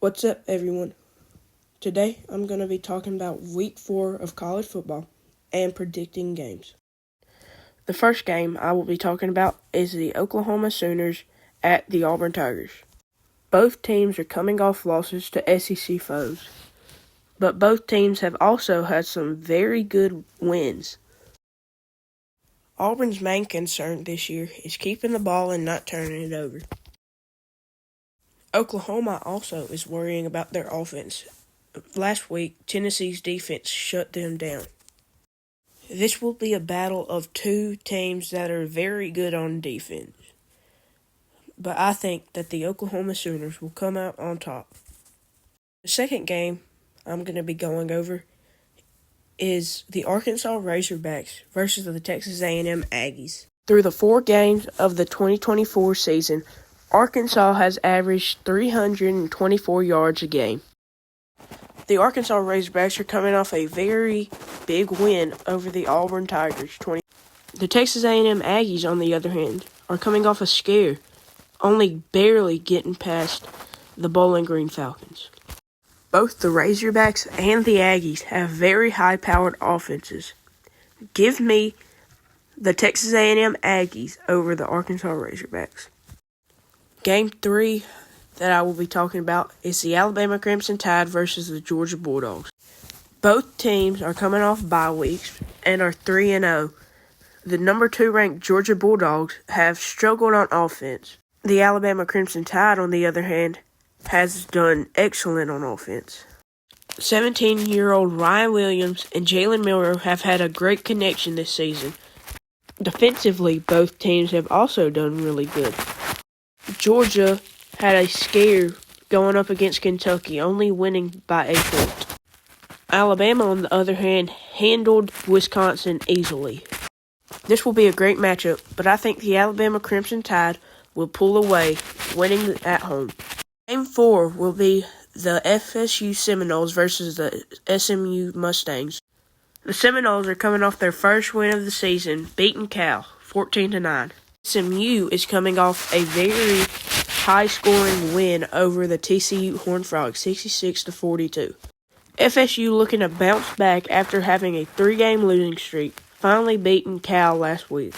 What's up, everyone? Today, I'm going to be talking about Week 4 of college football and predicting games. The first game I will be talking about is the Oklahoma Sooners at the Auburn Tigers. Both teams are coming off losses to SEC foes, but both teams have also had some very good wins. Auburn's main concern this year is keeping the ball and not turning it over. Oklahoma also is worrying about their offense. Last week, Tennessee's defense shut them down. This will be a battle of two teams that are very good on defense. But I think that the Oklahoma Sooners will come out on top. The second game I'm going to be going over is the Arkansas Razorbacks versus the Texas A&M Aggies. Through the 4 games of the 2024 season, Arkansas has averaged 324 yards a game. The Arkansas Razorbacks are coming off a very big win over the Auburn Tigers. The Texas A&M Aggies, on the other hand, are coming off a scare, only barely getting past the Bowling Green Falcons. Both the Razorbacks and the Aggies have very high-powered offenses. Give me the Texas A&M Aggies over the Arkansas Razorbacks. Game 3 that I will be talking about is the Alabama Crimson Tide versus the Georgia Bulldogs. Both teams are coming off bye weeks and are 3-0. The number 2 ranked Georgia Bulldogs have struggled on offense. The Alabama Crimson Tide, on the other hand, has done excellent on offense. 17-year-old Ryan Williams and Jalen Miller have had a great connection this season. Defensively, both teams have also done really good. Georgia had a scare going up against Kentucky, only winning by a point. Alabama, on the other hand, handled Wisconsin easily. This will be a great matchup, but I think the Alabama Crimson Tide will pull away, winning at home. Game 4 will be the FSU Seminoles versus the SMU Mustangs. The Seminoles are coming off their first win of the season, beating Cal 14-9. SMU is coming off a very high-scoring win over the TCU Horned Frogs, 66-42. FSU looking to bounce back after having a 3-game losing streak, finally beating Cal last week,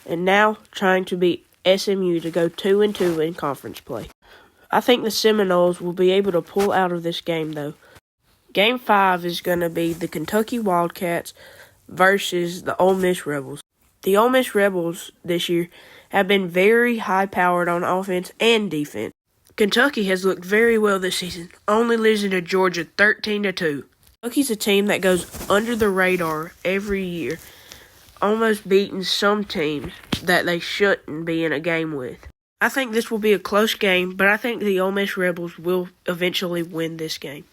and now trying to beat SMU to go 2-2 in conference play. I think the Seminoles will be able to pull out of this game, though. Game 5 is going to be the Kentucky Wildcats versus the Ole Miss Rebels. The Ole Miss Rebels this year have been very high-powered on offense and defense. Kentucky has looked very well this season, only losing to Georgia 13-2. Kentucky's a team that goes under the radar every year, almost beating some teams that they shouldn't be in a game with. I think this will be a close game, but I think the Ole Miss Rebels will eventually win this game.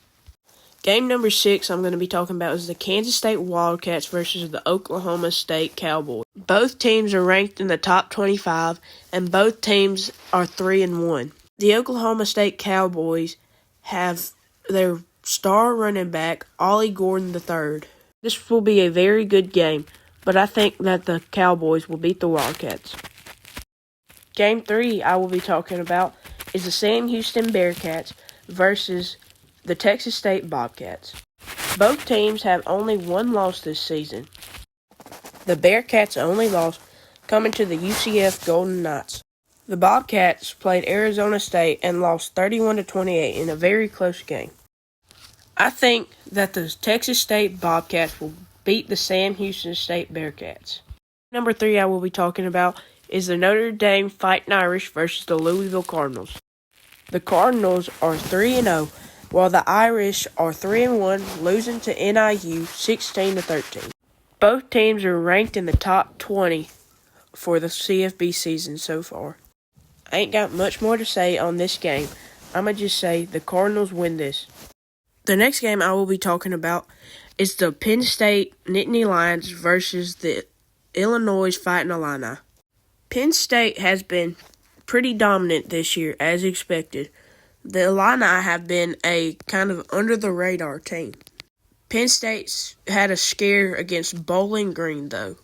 Game number 6 I'm going to be talking about is the Kansas State Wildcats versus the Oklahoma State Cowboys. Both teams are ranked in the top 25, and both teams are 3-1. The Oklahoma State Cowboys have their star running back, Ollie Gordon III. This will be a very good game, but I think that the Cowboys will beat the Wildcats. Game 3 I will be talking about is the Sam Houston Bearcats versus the Texas State Bobcats. Both teams have only one loss this season. The Bearcats' only loss coming to the UCF Golden Knights. The Bobcats played Arizona State and lost 31-28 in a very close game. I think that the Texas State Bobcats will beat the Sam Houston State Bearcats. Number 3 I will be talking about is the Notre Dame Fighting Irish versus the Louisville Cardinals. The Cardinals are 3-0, while the Irish are 3-1, losing to NIU 16-13. Both teams are ranked in the top 20 for the CFB season so far. I ain't got much more to say on this game. I'ma just say the Cardinals win this. The next game I will be talking about is the Penn State Nittany Lions versus the Illinois Fighting Illini. Penn State has been pretty dominant this year, as expected. The Illini have been a kind of under-the-radar team. Penn State's had a scare against Bowling Green, though.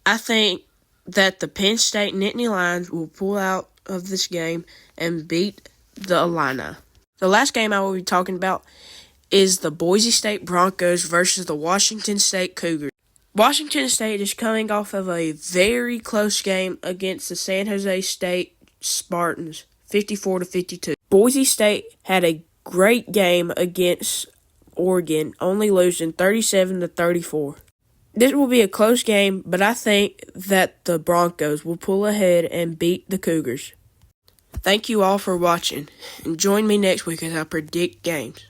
I think that the Penn State Nittany Lions will pull out of this game and beat the Illini. The last game I will be talking about is the Boise State Broncos versus the Washington State Cougars. Washington State is coming off of a very close game against the San Jose State Spartans, 54-52. Boise State had a great game against Oregon, only losing 37-34. This will be a close game, but I think that the Broncos will pull ahead and beat the Cougars. Thank you all for watching, and join me next week as I predict games.